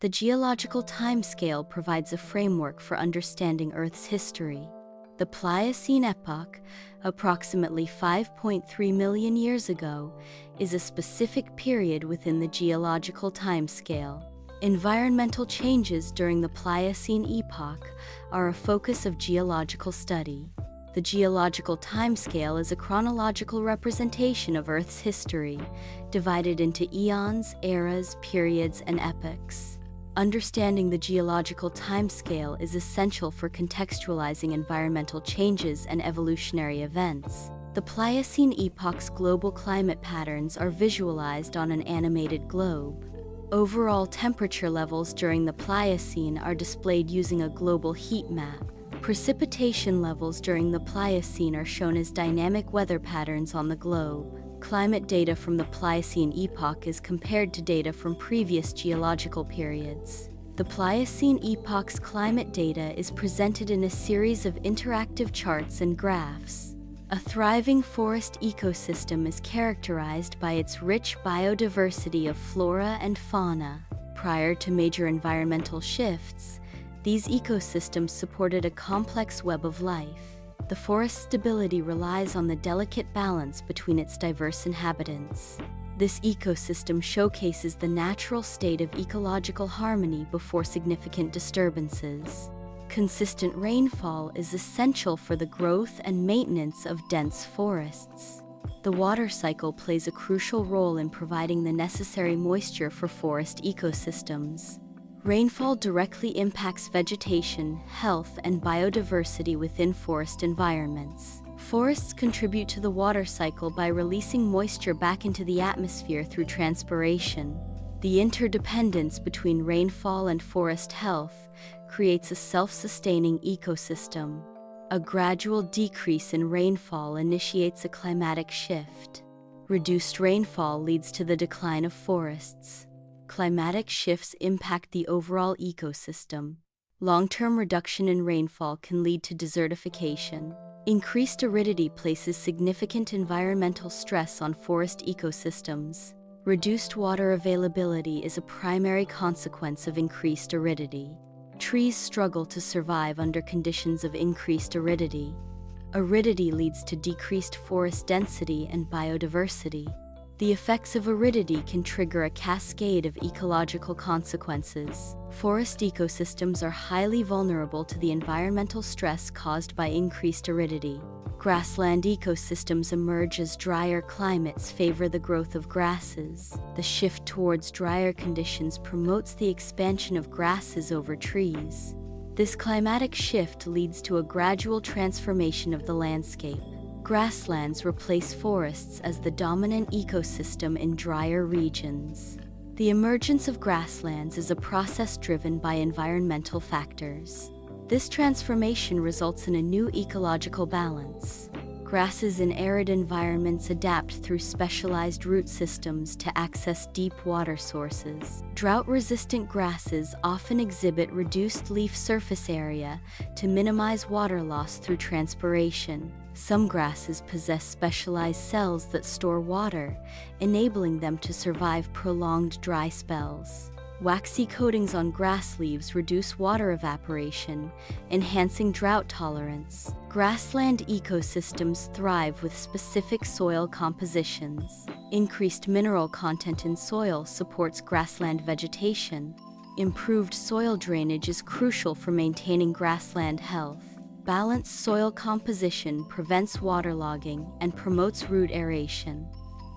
The geological timescale provides a framework for understanding Earth's history. The Pliocene epoch, approximately 5.3 million years ago, is a specific period within the geological timescale. Environmental changes during the Pliocene epoch are a focus of geological study. The geological timescale is a chronological representation of Earth's history, divided into eons, eras, periods, and epochs. Understanding the geological timescale is essential for contextualizing environmental changes and evolutionary events. The Pliocene epoch's global climate patterns are visualized on an animated globe. Overall temperature levels during the Pliocene are displayed using a global heat map. Precipitation levels during the Pliocene are shown as dynamic weather patterns on the globe. Climate data from the Pliocene epoch is compared to data from previous geological periods. The Pliocene epoch's climate data is presented in a series of interactive charts and graphs. A thriving forest ecosystem is characterized by its rich biodiversity of flora and fauna. Prior to major environmental shifts, these ecosystems supported a complex web of life. The forest's stability relies on the delicate balance between its diverse inhabitants. This ecosystem showcases the natural state of ecological harmony before significant disturbances. Consistent rainfall is essential for the growth and maintenance of dense forests. The water cycle plays a crucial role in providing the necessary moisture for forest ecosystems. Rainfall directly impacts vegetation, health, and biodiversity within forest environments. Forests contribute to the water cycle by releasing moisture back into the atmosphere through transpiration. The interdependence between rainfall and forest health creates a self-sustaining ecosystem. A gradual decrease in rainfall initiates a climatic shift. Reduced rainfall leads to the decline of forests. Climatic shifts impact the overall ecosystem. Long-term reduction in rainfall can lead to desertification. Increased aridity places significant environmental stress on forest ecosystems. Reduced water availability is a primary consequence of increased aridity. Trees struggle to survive under conditions of increased aridity. Aridity leads to decreased forest density and biodiversity. The effects of aridity can trigger a cascade of ecological consequences. Forest ecosystems are highly vulnerable to the environmental stress caused by increased aridity. Grassland ecosystems emerge as drier climates favor the growth of grasses. The shift towards drier conditions promotes the expansion of grasses over trees. This climatic shift leads to a gradual transformation of the landscape. Grasslands replace forests as the dominant ecosystem in drier regions. The emergence of grasslands is a process driven by environmental factors. This transformation results in a new ecological balance. Grasses in arid environments adapt through specialized root systems to access deep water sources. Drought-resistant grasses often exhibit reduced leaf surface area to minimize water loss through transpiration. Some grasses possess specialized cells that store water, enabling them to survive prolonged dry spells. Waxy coatings on grass leaves reduce water evaporation, enhancing drought tolerance. Grassland ecosystems thrive with specific soil compositions. Increased mineral content in soil supports grassland vegetation. Improved soil drainage is crucial for maintaining grassland health. Balanced soil composition prevents waterlogging and promotes root aeration.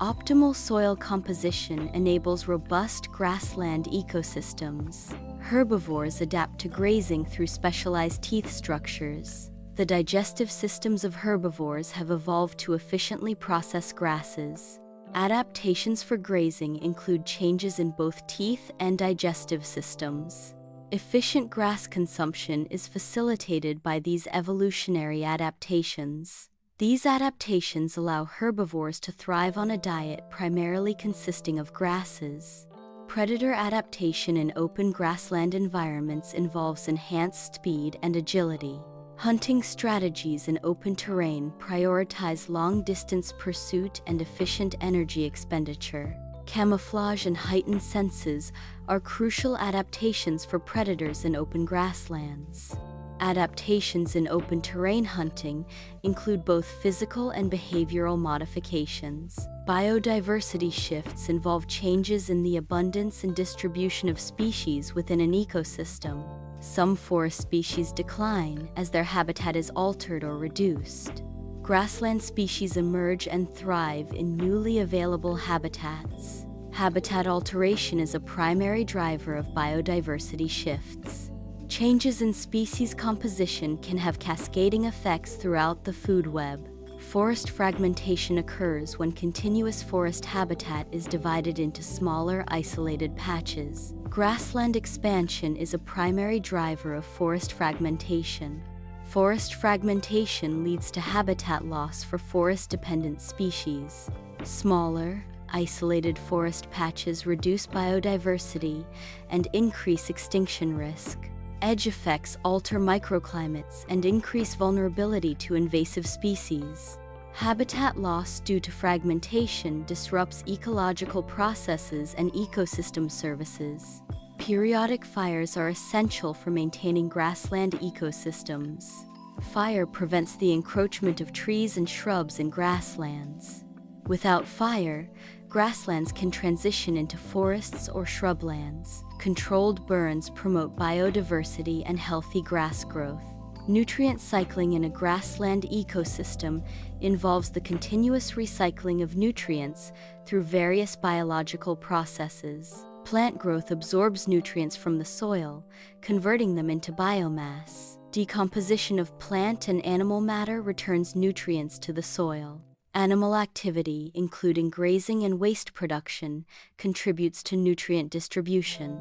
Optimal soil composition enables robust grassland ecosystems. Herbivores adapt to grazing through specialized teeth structures. The digestive systems of herbivores have evolved to efficiently process grasses. Adaptations for grazing include changes in both teeth and digestive systems. Efficient grass consumption is facilitated by these evolutionary adaptations. These adaptations allow herbivores to thrive on a diet primarily consisting of grasses. Predator adaptation in open grassland environments involves enhanced speed and agility. Hunting strategies in open terrain prioritize long-distance pursuit and efficient energy expenditure. Camouflage and heightened senses are crucial adaptations for predators in open grasslands. Adaptations in open terrain hunting include both physical and behavioral modifications. Biodiversity shifts involve changes in the abundance and distribution of species within an ecosystem. Some forest species decline as their habitat is altered or reduced. Grassland species emerge and thrive in newly available habitats. Habitat alteration is a primary driver of biodiversity shifts. Changes in species composition can have cascading effects throughout the food web. Forest fragmentation occurs when continuous forest habitat is divided into smaller, isolated patches. Grassland expansion is a primary driver of forest fragmentation. Forest fragmentation leads to habitat loss for forest-dependent species. Smaller, isolated forest patches reduce biodiversity and increase extinction risk. Edge effects alter microclimates and increase vulnerability to invasive species. Habitat loss due to fragmentation disrupts ecological processes and ecosystem services. Periodic fires are essential for maintaining grassland ecosystems. Fire prevents the encroachment of trees and shrubs in grasslands. Without fire, grasslands can transition into forests or shrublands. Controlled burns promote biodiversity and healthy grass growth. Nutrient cycling in a grassland ecosystem involves the continuous recycling of nutrients through various biological processes. Plant growth absorbs nutrients from the soil, converting them into biomass. Decomposition of plant and animal matter returns nutrients to the soil. Animal activity, including grazing and waste production, contributes to nutrient distribution.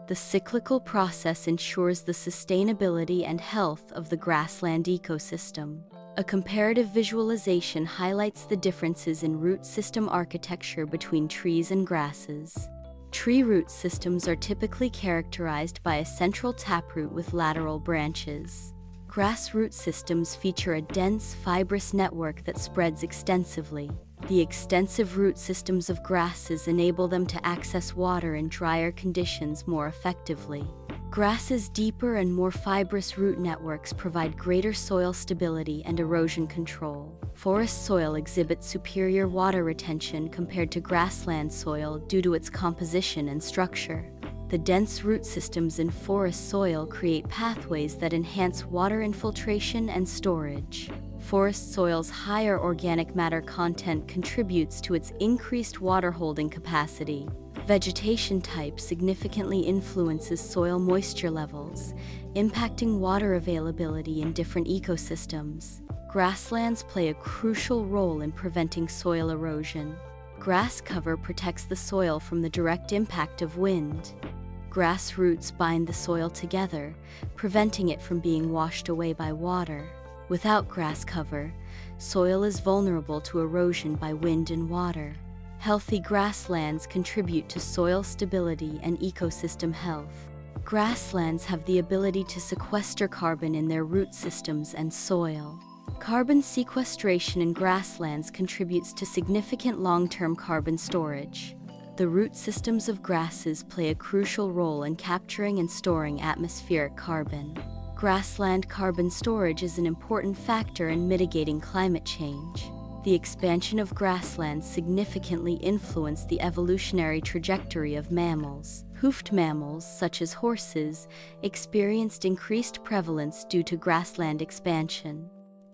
The cyclical process ensures the sustainability and health of the grassland ecosystem. A comparative visualization highlights the differences in root system architecture between trees and grasses. Tree root systems are typically characterized by a central taproot with lateral branches. Grass root systems feature a dense, fibrous network that spreads extensively. The extensive root systems of grasses enable them to access water in drier conditions more effectively. Grasses' deeper and more fibrous root networks provide greater soil stability and erosion control. Forest soil exhibits superior water retention compared to grassland soil due to its composition and structure. The dense root systems in forest soil create pathways that enhance water infiltration and storage. Forest soil's higher organic matter content contributes to its increased water holding capacity. Vegetation type significantly influences soil moisture levels, impacting water availability in different ecosystems. Grasslands play a crucial role in preventing soil erosion. Grass cover protects the soil from the direct impact of wind. Grass roots bind the soil together, preventing it from being washed away by water. Without grass cover, soil is vulnerable to erosion by wind and water. Healthy grasslands contribute to soil stability and ecosystem health. Grasslands have the ability to sequester carbon in their root systems and soil. Carbon sequestration in grasslands contributes to significant long-term carbon storage. The root systems of grasses play a crucial role in capturing and storing atmospheric carbon. Grassland carbon storage is an important factor in mitigating climate change. The expansion of grasslands significantly influenced the evolutionary trajectory of mammals. Hoofed mammals, such as horses, experienced increased prevalence due to grassland expansion.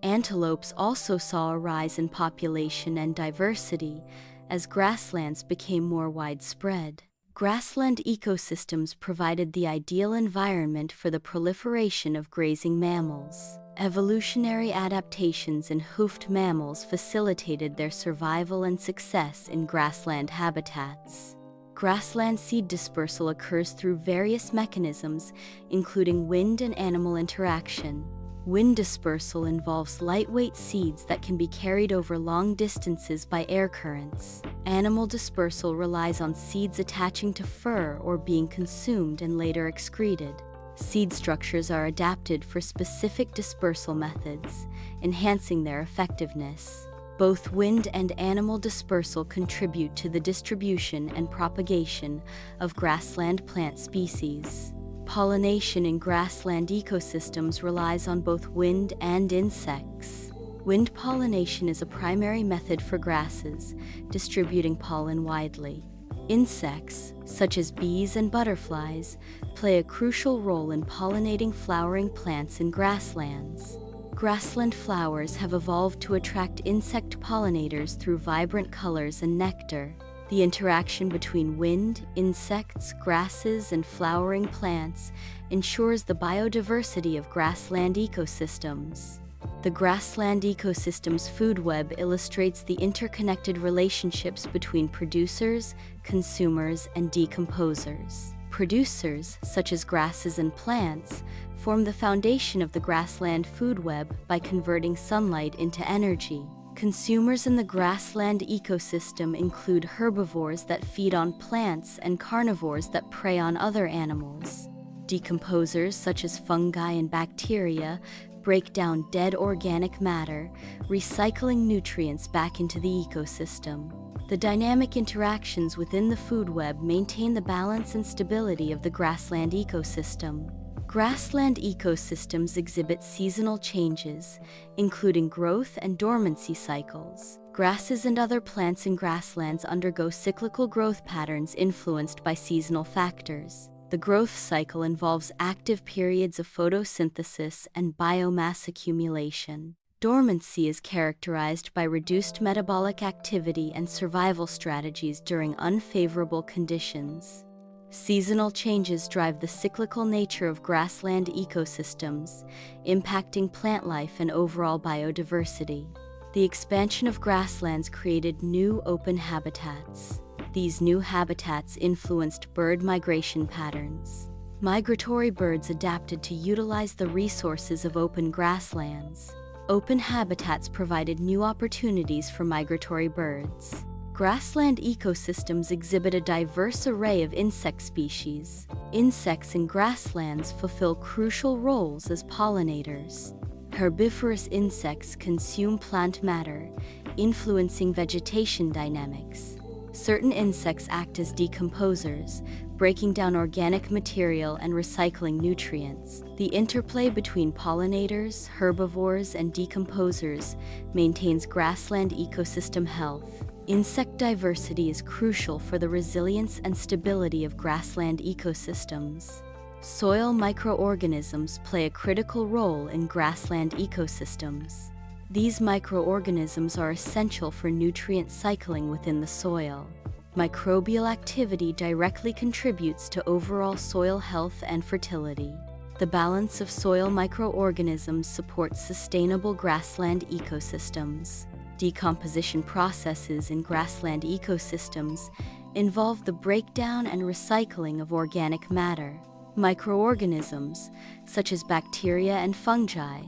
Antelopes also saw a rise in population and diversity as grasslands became more widespread. Grassland ecosystems provided the ideal environment for the proliferation of grazing mammals. Evolutionary adaptations in hoofed mammals facilitated their survival and success in grassland habitats. Grassland seed dispersal occurs through various mechanisms, including wind and animal interaction. Wind dispersal involves lightweight seeds that can be carried over long distances by air currents. Animal dispersal relies on seeds attaching to fur or being consumed and later excreted. Seed structures are adapted for specific dispersal methods, enhancing their effectiveness. Both wind and animal dispersal contribute to the distribution and propagation of grassland plant species. Pollination in grassland ecosystems relies on both wind and insects. Wind pollination is a primary method for grasses, distributing pollen widely. Insects, such as bees and butterflies, play a crucial role in pollinating flowering plants in grasslands. Grassland flowers have evolved to attract insect pollinators through vibrant colors and nectar. The interaction between wind, insects, grasses, and flowering plants ensures the biodiversity of grassland ecosystems. The grassland ecosystem's food web illustrates the interconnected relationships between producers, consumers, and decomposers. Producers, such as grasses and plants, form the foundation of the grassland food web by converting sunlight into energy. Consumers in the grassland ecosystem include herbivores that feed on plants and carnivores that prey on other animals. Decomposers, such as fungi and bacteria, break down dead organic matter, recycling nutrients back into the ecosystem. The dynamic interactions within the food web maintain the balance and stability of the grassland ecosystem. Grassland ecosystems exhibit seasonal changes, including growth and dormancy cycles. Grasses and other plants in grasslands undergo cyclical growth patterns influenced by seasonal factors. The growth cycle involves active periods of photosynthesis and biomass accumulation. Dormancy is characterized by reduced metabolic activity and survival strategies during unfavorable conditions. Seasonal changes drive the cyclical nature of grassland ecosystems, impacting plant life and overall biodiversity. The expansion of grasslands created new open habitats. These new habitats influenced bird migration patterns. Migratory birds adapted to utilize the resources of open grasslands. Open habitats provided new opportunities for migratory birds. Grassland ecosystems exhibit a diverse array of insect species. Insects in grasslands fulfill crucial roles as pollinators. Herbivorous insects consume plant matter, influencing vegetation dynamics. Certain insects act as decomposers, breaking down organic material and recycling nutrients. The interplay between pollinators, herbivores, and decomposers maintains grassland ecosystem health. Insect diversity is crucial for the resilience and stability of grassland ecosystems. Soil microorganisms play a critical role in grassland ecosystems. These microorganisms are essential for nutrient cycling within the soil. Microbial activity directly contributes to overall soil health and fertility. The balance of soil microorganisms supports sustainable grassland ecosystems. Decomposition processes in grassland ecosystems involve the breakdown and recycling of organic matter. Microorganisms, such as bacteria and fungi,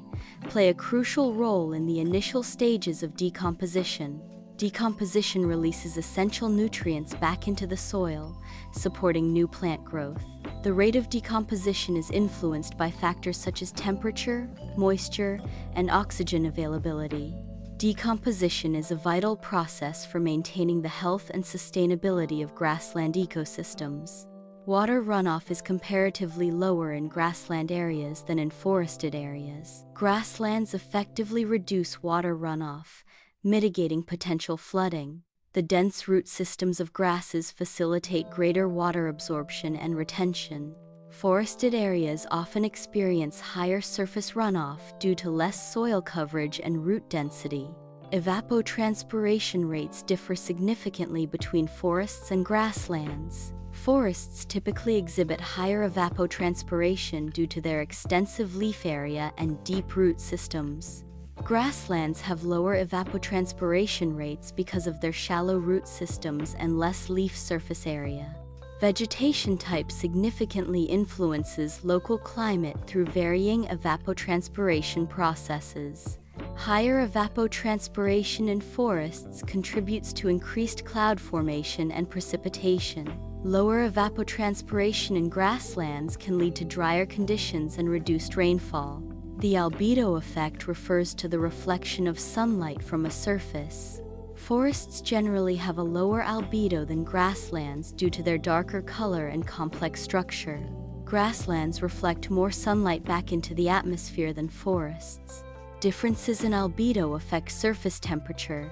play a crucial role in the initial stages of decomposition. Decomposition releases essential nutrients back into the soil, supporting new plant growth. The rate of decomposition is influenced by factors such as temperature, moisture, and oxygen availability. Decomposition is a vital process for maintaining the health and sustainability of grassland ecosystems. Water runoff is comparatively lower in grassland areas than in forested areas. Grasslands effectively reduce water runoff, mitigating potential flooding. The dense root systems of grasses facilitate greater water absorption and retention. Forested areas often experience higher surface runoff due to less soil coverage and root density. Evapotranspiration rates differ significantly between forests and grasslands. Forests typically exhibit higher evapotranspiration due to their extensive leaf area and deep root systems. Grasslands have lower evapotranspiration rates because of their shallow root systems and less leaf surface area. Vegetation type significantly influences local climate through varying evapotranspiration processes. Higher evapotranspiration in forests contributes to increased cloud formation and precipitation. Lower evapotranspiration in grasslands can lead to drier conditions and reduced rainfall. The albedo effect refers to the reflection of sunlight from a surface. Forests generally have a lower albedo than grasslands due to their darker color and complex structure. Grasslands reflect more sunlight back into the atmosphere than forests. Differences in albedo affect surface temperature.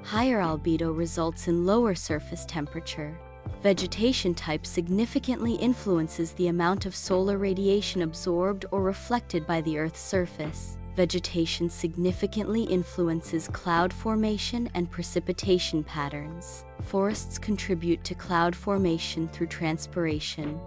Higher albedo results in lower surface temperature. Vegetation type significantly influences the amount of solar radiation absorbed or reflected by the Earth's surface. Vegetation significantly influences cloud formation and precipitation patterns. Forests contribute to cloud formation through transpiration,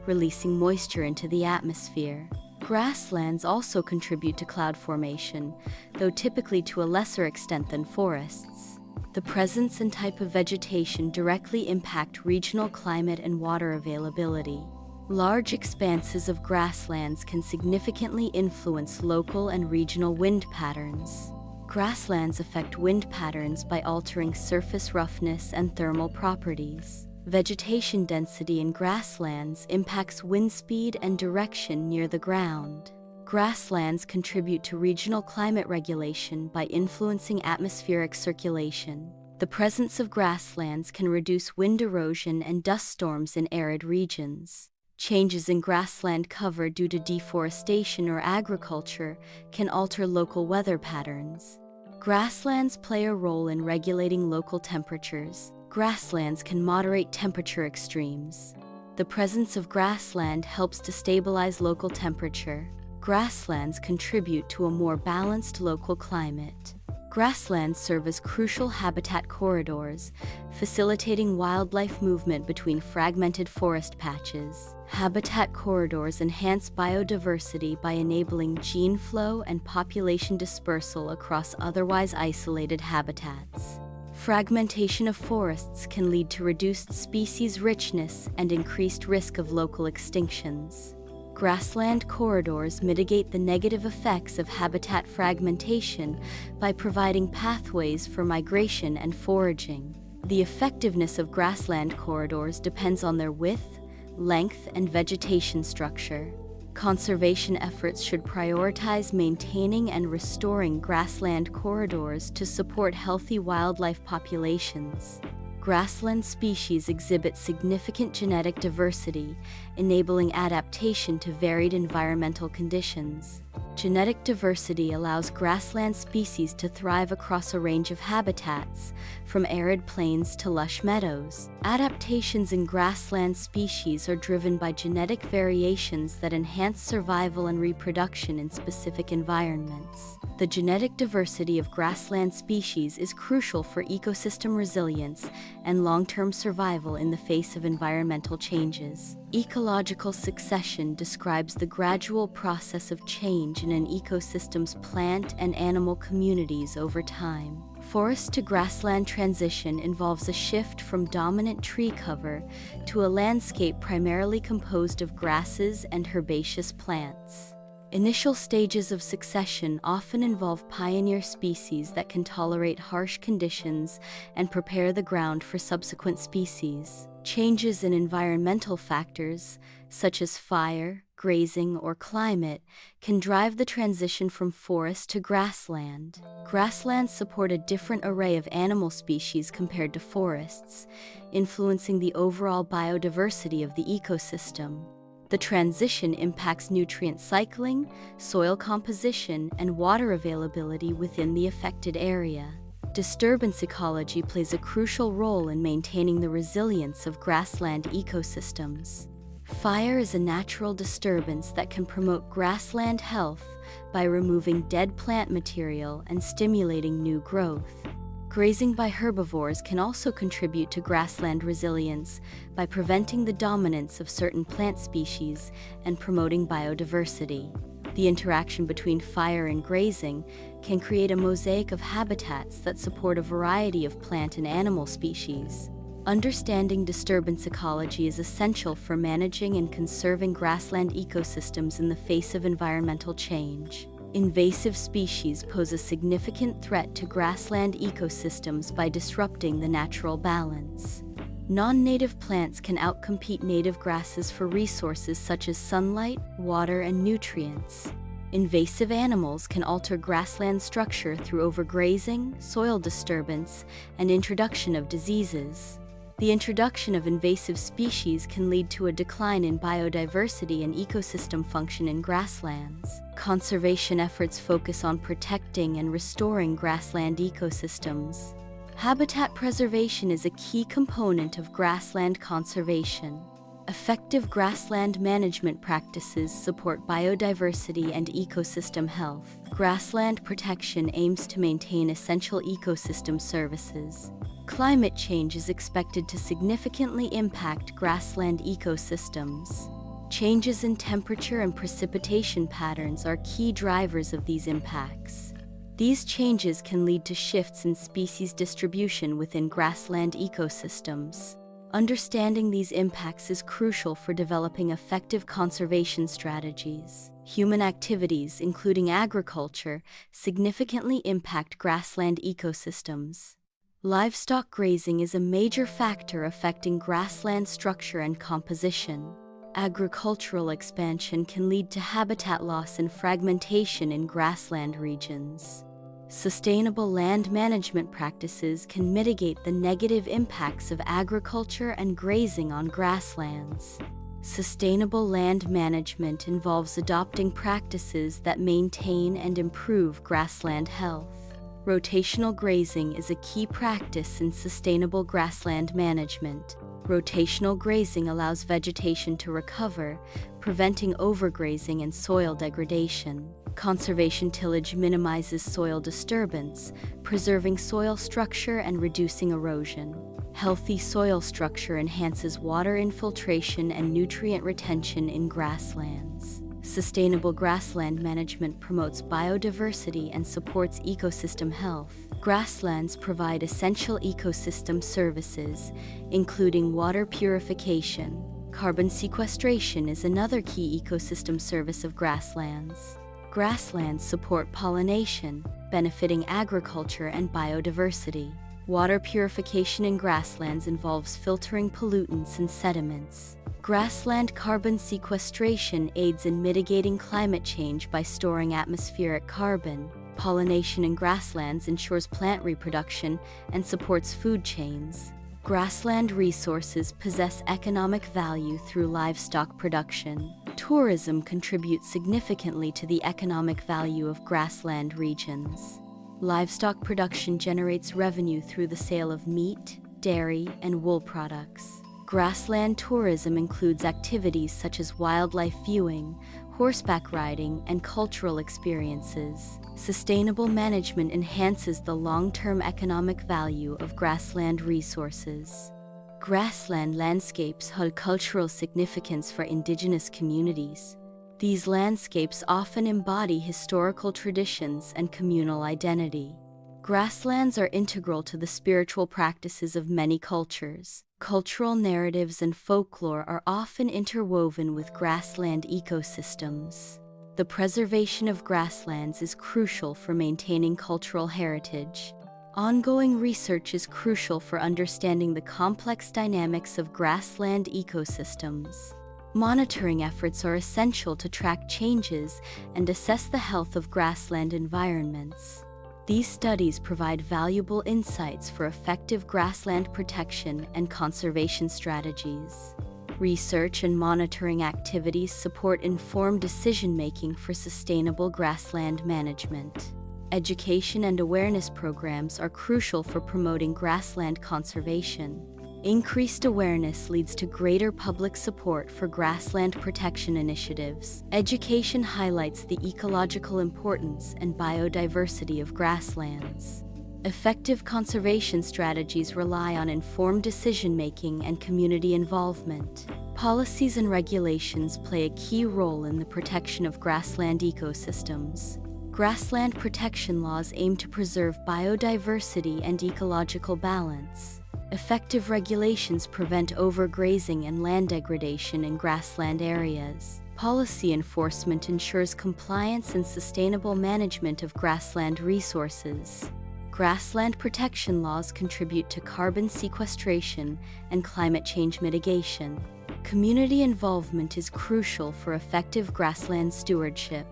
releasing moisture into the atmosphere. Grasslands also contribute to cloud formation, though typically to a lesser extent than forests. The presence and type of vegetation directly impact regional climate and water availability. Large expanses of grasslands can significantly influence local and regional wind patterns. Grasslands affect wind patterns by altering surface roughness and thermal properties. Vegetation density in grasslands impacts wind speed and direction near the ground. Grasslands contribute to regional climate regulation by influencing atmospheric circulation. The presence of grasslands can reduce wind erosion and dust storms in arid regions. Changes in grassland cover due to deforestation or agriculture can alter local weather patterns. Grasslands play a role in regulating local temperatures. Grasslands can moderate temperature extremes. The presence of grassland helps to stabilize local temperature. Grasslands contribute to a more balanced local climate. Grasslands serve as crucial habitat corridors, facilitating wildlife movement between fragmented forest patches. Habitat corridors enhance biodiversity by enabling gene flow and population dispersal across otherwise isolated habitats. Fragmentation of forests can lead to reduced species richness and increased risk of local extinctions. Grassland corridors mitigate the negative effects of habitat fragmentation by providing pathways for migration and foraging. The effectiveness of grassland corridors depends on their width, length, and vegetation structure. Conservation efforts should prioritize maintaining and restoring grassland corridors to support healthy wildlife populations. Grassland species exhibit significant genetic diversity, enabling adaptation to varied environmental conditions. Genetic diversity allows grassland species to thrive across a range of habitats, from arid plains to lush meadows. Adaptations in grassland species are driven by genetic variations that enhance survival and reproduction in specific environments. The genetic diversity of grassland species is crucial for ecosystem resilience and long-term survival in the face of environmental changes. Ecological succession describes the gradual process of change in an ecosystem's plant and animal communities over time. Forest to grassland transition involves a shift from dominant tree cover to a landscape primarily composed of grasses and herbaceous plants. Initial stages of succession often involve pioneer species that can tolerate harsh conditions and prepare the ground for subsequent species. Changes in environmental factors, such as fire, grazing, or climate, can drive the transition from forest to grassland. Grasslands support a different array of animal species compared to forests, influencing the overall biodiversity of the ecosystem. The transition impacts nutrient cycling, soil composition, and water availability within the affected area. Disturbance ecology plays a crucial role in maintaining the resilience of grassland ecosystems. Fire is a natural disturbance that can promote grassland health by removing dead plant material and stimulating new growth. Grazing by herbivores can also contribute to grassland resilience by preventing the dominance of certain plant species and promoting biodiversity. The interaction between fire and grazing can create a mosaic of habitats that support a variety of plant and animal species. Understanding disturbance ecology is essential for managing and conserving grassland ecosystems in the face of environmental change. Invasive species pose a significant threat to grassland ecosystems by disrupting the natural balance. Non-native plants can outcompete native grasses for resources such as sunlight, water, and nutrients. Invasive animals can alter grassland structure through overgrazing, soil disturbance, and introduction of diseases. The introduction of invasive species can lead to a decline in biodiversity and ecosystem function in grasslands. Conservation efforts focus on protecting and restoring grassland ecosystems. Habitat preservation is a key component of grassland conservation. Effective grassland management practices support biodiversity and ecosystem health. Grassland protection aims to maintain essential ecosystem services. Climate change is expected to significantly impact grassland ecosystems. Changes in temperature and precipitation patterns are key drivers of these impacts. These changes can lead to shifts in species distribution within grassland ecosystems. Understanding these impacts is crucial for developing effective conservation strategies. Human activities, including agriculture, significantly impact grassland ecosystems. Livestock grazing is a major factor affecting grassland structure and composition. Agricultural expansion can lead to habitat loss and fragmentation in grassland regions. Sustainable land management practices can mitigate the negative impacts of agriculture and grazing on grasslands. Sustainable land management involves adopting practices that maintain and improve grassland health. Rotational grazing is a key practice in sustainable grassland management. Rotational grazing allows vegetation to recover, preventing overgrazing and soil degradation. Conservation tillage minimizes soil disturbance, preserving soil structure and reducing erosion. Healthy soil structure enhances water infiltration and nutrient retention in grasslands. Sustainable grassland management promotes biodiversity and supports ecosystem health. Grasslands provide essential ecosystem services, including water purification. Carbon sequestration is another key ecosystem service of grasslands. Grasslands support pollination, benefiting agriculture and biodiversity. Water purification in grasslands involves filtering pollutants and sediments. Grassland carbon sequestration aids in mitigating climate change by storing atmospheric carbon. Pollination in grasslands ensures plant reproduction and supports food chains. Grassland resources possess economic value through livestock production. Tourism contributes significantly to the economic value of grassland regions. Livestock production generates revenue through the sale of meat, dairy, and wool products. Grassland tourism includes activities such as wildlife viewing, horseback riding, and cultural experiences. Sustainable management enhances the long-term economic value of grassland resources. Grassland landscapes hold cultural significance for indigenous communities. These landscapes often embody historical traditions and communal identity. Grasslands are integral to the spiritual practices of many cultures. Cultural narratives and folklore are often interwoven with grassland ecosystems. The preservation of grasslands is crucial for maintaining cultural heritage. Ongoing research is crucial for understanding the complex dynamics of grassland ecosystems. Monitoring efforts are essential to track changes and assess the health of grassland environments. These studies provide valuable insights for effective grassland protection and conservation strategies. Research and monitoring activities support informed decision-making for sustainable grassland management. Education and awareness programs are crucial for promoting grassland conservation. Increased awareness leads to greater public support for grassland protection initiatives. Education highlights the ecological importance and biodiversity of grasslands. Effective conservation strategies rely on informed decision-making and community involvement. Policies and regulations play a key role in the protection of grassland ecosystems. Grassland protection laws aim to preserve biodiversity and ecological balance. Effective regulations prevent overgrazing and land degradation in grassland areas. Policy enforcement ensures compliance and sustainable management of grassland resources. Grassland protection laws contribute to carbon sequestration and climate change mitigation. Community involvement is crucial for effective grassland stewardship.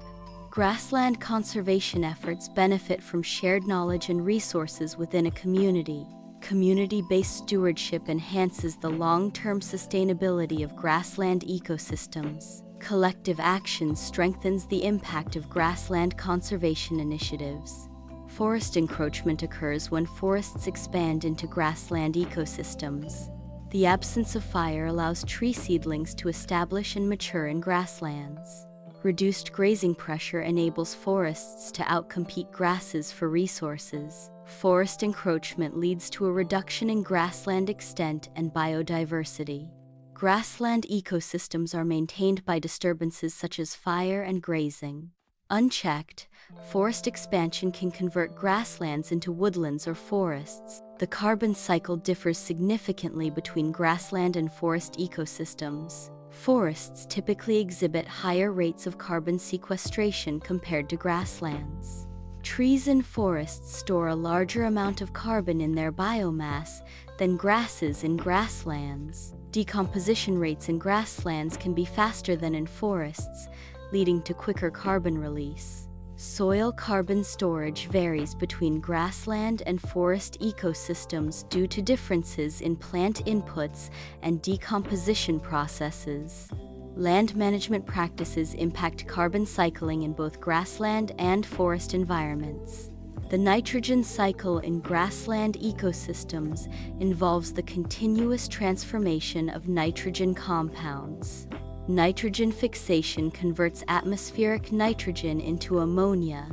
Grassland conservation efforts benefit from shared knowledge and resources within a community. Community-based stewardship enhances the long-term sustainability of grassland ecosystems. Collective action strengthens the impact of grassland conservation initiatives. Forest encroachment occurs when forests expand into grassland ecosystems. The absence of fire allows tree seedlings to establish and mature in grasslands. Reduced grazing pressure enables forests to outcompete grasses for resources. Forest encroachment leads to a reduction in grassland extent and biodiversity. Grassland ecosystems are maintained by disturbances such as fire and grazing. Unchecked, forest expansion can convert grasslands into woodlands or forests. The carbon cycle differs significantly between grassland and forest ecosystems. Forests typically exhibit higher rates of carbon sequestration compared to grasslands. Trees in forests store a larger amount of carbon in their biomass than grasses in grasslands. Decomposition rates in grasslands can be faster than in forests, leading to quicker carbon release. Soil carbon storage varies between grassland and forest ecosystems due to differences in plant inputs and decomposition processes. Land management practices impact carbon cycling in both grassland and forest environments. The nitrogen cycle in grassland ecosystems involves the continuous transformation of nitrogen compounds. Nitrogen fixation converts atmospheric nitrogen into ammonia,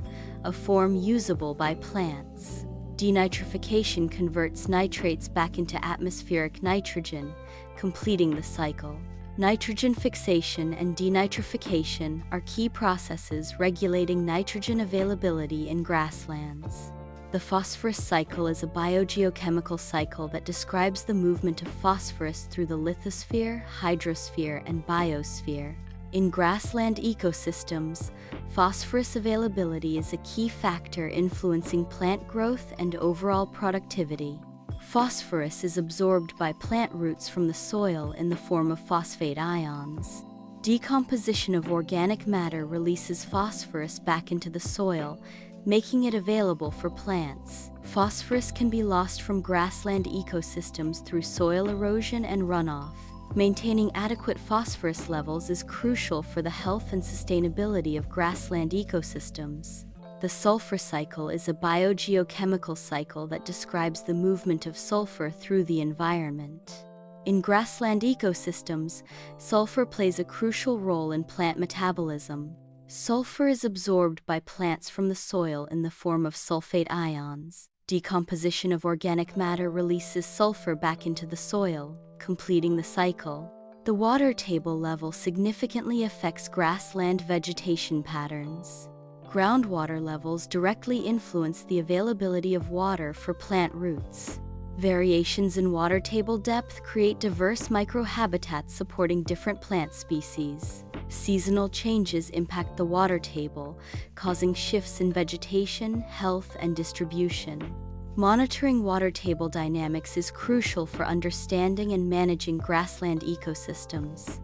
a form usable by plants. Denitrification converts nitrates back into atmospheric nitrogen, completing the cycle. Nitrogen fixation and denitrification are key processes regulating nitrogen availability in grasslands. The phosphorus cycle is a biogeochemical cycle that describes the movement of phosphorus through the lithosphere, hydrosphere, and biosphere. In grassland ecosystems, phosphorus availability is a key factor influencing plant growth and overall productivity. Phosphorus is absorbed by plant roots from the soil in the form of phosphate ions. Decomposition of organic matter releases phosphorus back into the soil, making it available for plants. Phosphorus can be lost from grassland ecosystems through soil erosion and runoff. Maintaining adequate phosphorus levels is crucial for the health and sustainability of grassland ecosystems. The sulfur cycle is a biogeochemical cycle that describes the movement of sulfur through the environment. In grassland ecosystems, sulfur plays a crucial role in plant metabolism. Sulfur is absorbed by plants from the soil in the form of sulfate ions. Decomposition of organic matter releases sulfur back into the soil, completing the cycle. The water table level significantly affects grassland vegetation patterns. Groundwater levels directly influence the availability of water for plant roots. Variations in water table depth create diverse microhabitats supporting different plant species. Seasonal changes impact the water table, causing shifts in vegetation, health, and distribution. Monitoring water table dynamics is crucial for understanding and managing grassland ecosystems.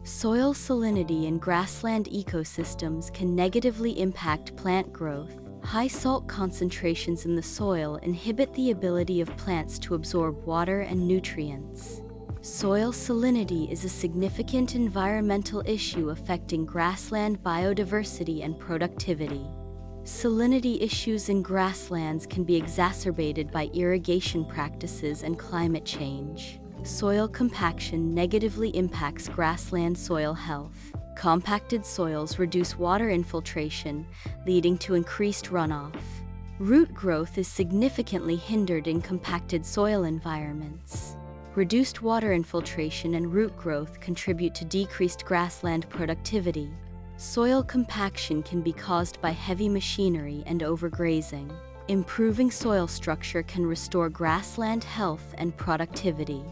Soil salinity in grassland ecosystems can negatively impact plant growth. High salt concentrations in the soil inhibit the ability of plants to absorb water and nutrients. Soil salinity is a significant environmental issue affecting grassland biodiversity and productivity. Salinity issues in grasslands can be exacerbated by irrigation practices and climate change. Soil compaction negatively impacts grassland soil health. Compacted soils reduce water infiltration, leading to increased runoff. Root growth is significantly hindered in compacted soil environments. Reduced water infiltration and root growth contribute to decreased grassland productivity. Soil compaction can be caused by heavy machinery and overgrazing. Improving soil structure can restore grassland health and productivity.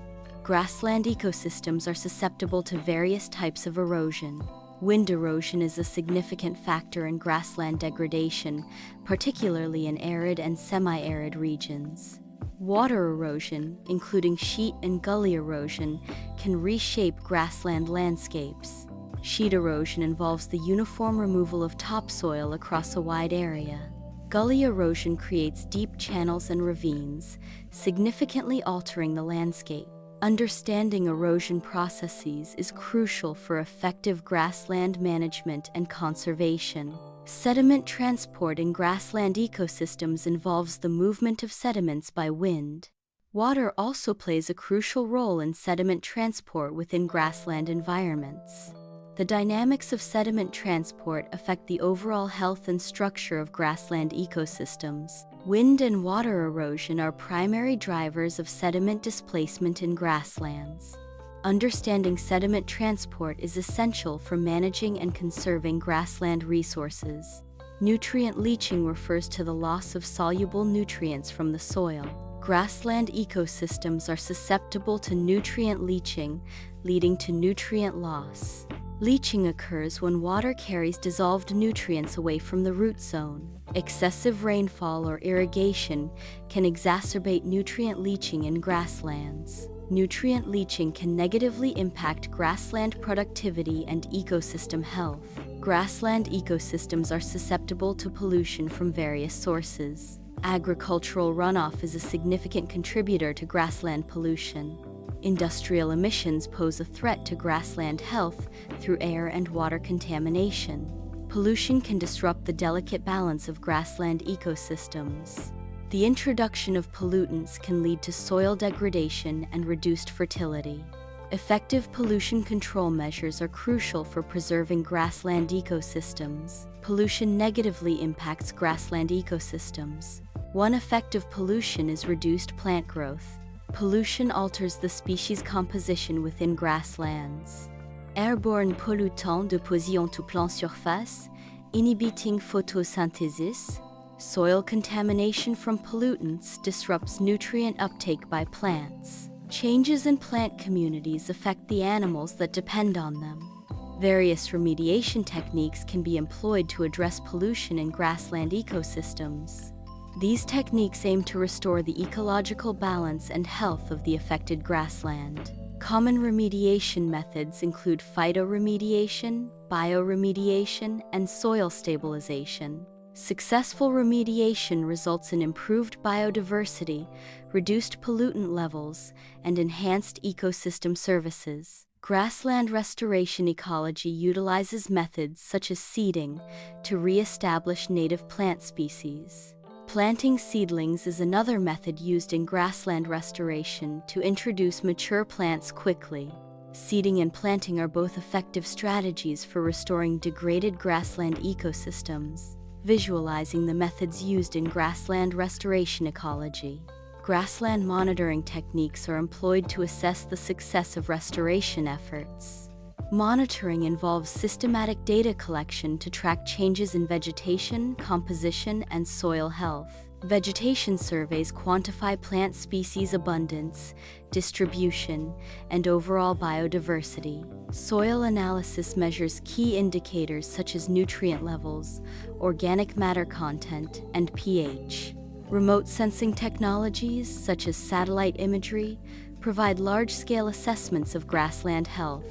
Grassland ecosystems are susceptible to various types of erosion. Wind erosion is a significant factor in grassland degradation, particularly in arid and semi-arid regions. Water erosion, including sheet and gully erosion, can reshape grassland landscapes. Sheet erosion involves the uniform removal of topsoil across a wide area. Gully erosion creates deep channels and ravines, significantly altering the landscape. Understanding erosion processes is crucial for effective grassland management and conservation. Sediment transport in grassland ecosystems involves the movement of sediments by wind. Water also plays a crucial role in sediment transport within grassland environments. The dynamics of sediment transport affect the overall health and structure of grassland ecosystems. Wind and water erosion are primary drivers of sediment displacement in grasslands. Understanding sediment transport is essential for managing and conserving grassland resources. Nutrient leaching refers to the loss of soluble nutrients from the soil. Grassland ecosystems are susceptible to nutrient leaching, leading to nutrient loss. Leaching occurs when water carries dissolved nutrients away from the root zone. Excessive rainfall or irrigation can exacerbate nutrient leaching in grasslands. Nutrient leaching can negatively impact grassland productivity and ecosystem health. Grassland ecosystems are susceptible to pollution from various sources. Agricultural runoff is a significant contributor to grassland pollution. Industrial emissions pose a threat to grassland health through air and water contamination. Pollution can disrupt the delicate balance of grassland ecosystems. The introduction of pollutants can lead to soil degradation and reduced fertility. Effective pollution control measures are crucial for preserving grassland ecosystems. Pollution negatively impacts grassland ecosystems. One effect of pollution is reduced plant growth. Pollution alters the species composition within grasslands. Airborne pollutants déposés to pleine surface, inhibiting photosynthesis. Soil contamination from pollutants disrupts nutrient uptake by plants. Changes in plant communities affect the animals that depend on them. Various remediation techniques can be employed to address pollution in grassland ecosystems. These techniques aim to restore the ecological balance and health of the affected grassland. Common remediation methods include phytoremediation, bioremediation, and soil stabilization. Successful remediation results in improved biodiversity, reduced pollutant levels, and enhanced ecosystem services. Grassland restoration ecology utilizes methods such as seeding to re-establish native plant species. Planting seedlings is another method used in grassland restoration to introduce mature plants quickly. Seeding and planting are both effective strategies for restoring degraded grassland ecosystems. Visualizing the methods used in grassland restoration ecology. Grassland monitoring techniques are employed to assess the success of restoration efforts. Monitoring involves systematic data collection to track changes in vegetation, composition, and soil health. Vegetation surveys quantify plant species abundance, distribution, and overall biodiversity. Soil analysis measures key indicators such as nutrient levels, organic matter content, and pH. Remote sensing technologies, such as satellite imagery, provide large-scale assessments of grassland health.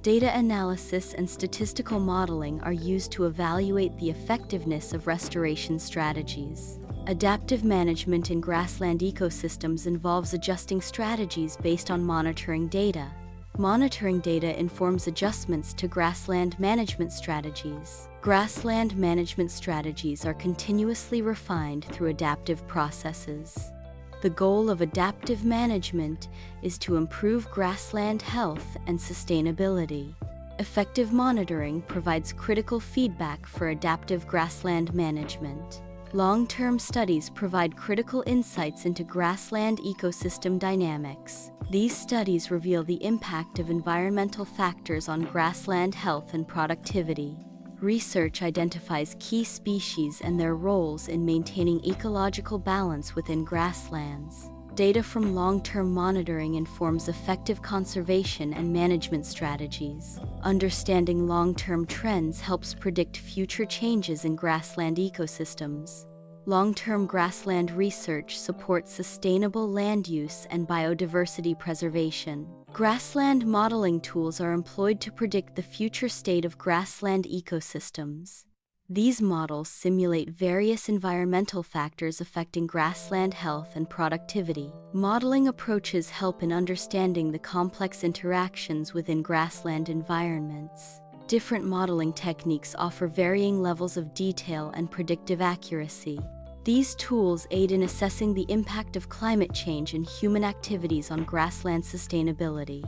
Data analysis and statistical modeling are used to evaluate the effectiveness of restoration strategies. Adaptive management in grassland ecosystems involves adjusting strategies based on monitoring data. Monitoring data informs adjustments to grassland management strategies. Grassland management strategies are continuously refined through adaptive processes. The goal of adaptive management is to improve grassland health and sustainability. Effective monitoring provides critical feedback for adaptive grassland management. Long-term studies provide critical insights into grassland ecosystem dynamics. These studies reveal the impact of environmental factors on grassland health and productivity. Research identifies key species and their roles in maintaining ecological balance within grasslands. Data from long-term monitoring informs effective conservation and management strategies. Understanding long-term trends helps predict future changes in grassland ecosystems. Long-term grassland research supports sustainable land use and biodiversity preservation. Grassland modeling tools are employed to predict the future state of grassland ecosystems. These models simulate various environmental factors affecting grassland health and productivity. Modeling approaches help in understanding the complex interactions within grassland environments. Different modeling techniques offer varying levels of detail and predictive accuracy. These tools aid in assessing the impact of climate change and human activities on grassland sustainability.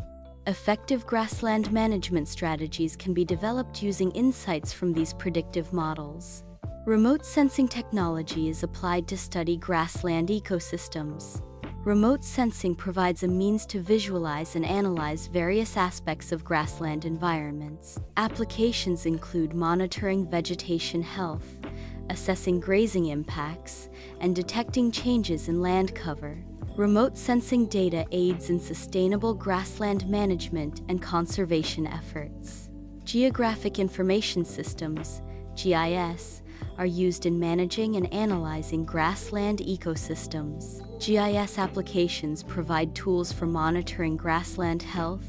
Effective grassland management strategies can be developed using insights from these predictive models. Remote sensing technology is applied to study grassland ecosystems. Remote sensing provides a means to visualize and analyze various aspects of grassland environments. Applications include monitoring vegetation health, assessing grazing impacts, and detecting changes in land cover. Remote sensing data aids in sustainable grassland management and conservation efforts. Geographic Information Systems, GIS, are used in managing and analyzing grassland ecosystems. GIS applications provide tools for monitoring grassland health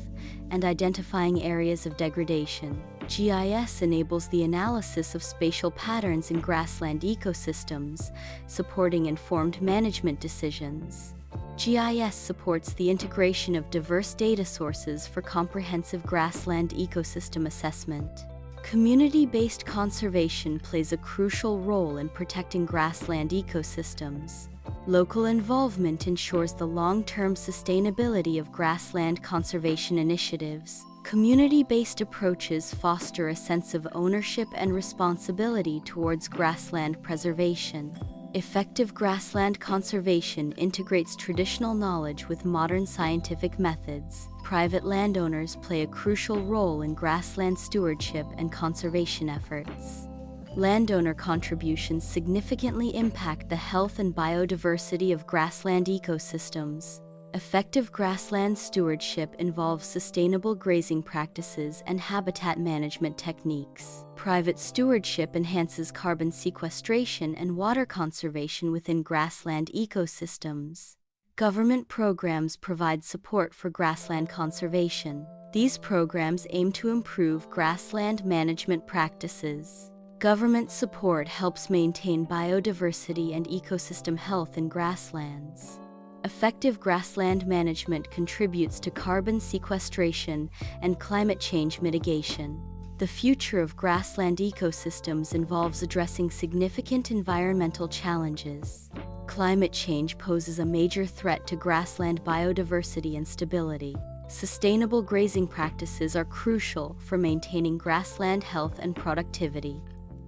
and identifying areas of degradation. GIS enables the analysis of spatial patterns in grassland ecosystems, supporting informed management decisions. GIS supports the integration of diverse data sources for comprehensive grassland ecosystem assessment. Community-based conservation plays a crucial role in protecting grassland ecosystems. Local involvement ensures the long-term sustainability of grassland conservation initiatives. Community-based approaches foster a sense of ownership and responsibility towards grassland preservation. Effective grassland conservation integrates traditional knowledge with modern scientific methods. Private landowners play a crucial role in grassland stewardship and conservation efforts. Landowner contributions significantly impact the health and biodiversity of grassland ecosystems. Effective grassland stewardship involves sustainable grazing practices and habitat management techniques. Private stewardship enhances carbon sequestration and water conservation within grassland ecosystems. Government programs provide support for grassland conservation. These programs aim to improve grassland management practices. Government support helps maintain biodiversity and ecosystem health in grasslands. Effective grassland management contributes to carbon sequestration and climate change mitigation. The future of grassland ecosystems involves addressing significant environmental challenges. Climate change poses a major threat to grassland biodiversity and stability. Sustainable grazing practices are crucial for maintaining grassland health and productivity.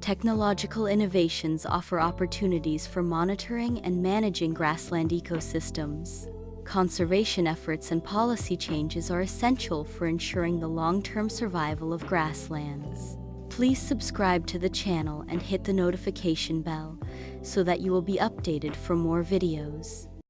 Technological innovations offer opportunities for monitoring and managing grassland ecosystems. Conservation efforts and policy changes are essential for ensuring the long-term survival of grasslands. Please subscribe to the channel and hit the notification bell so that you will be updated for more videos.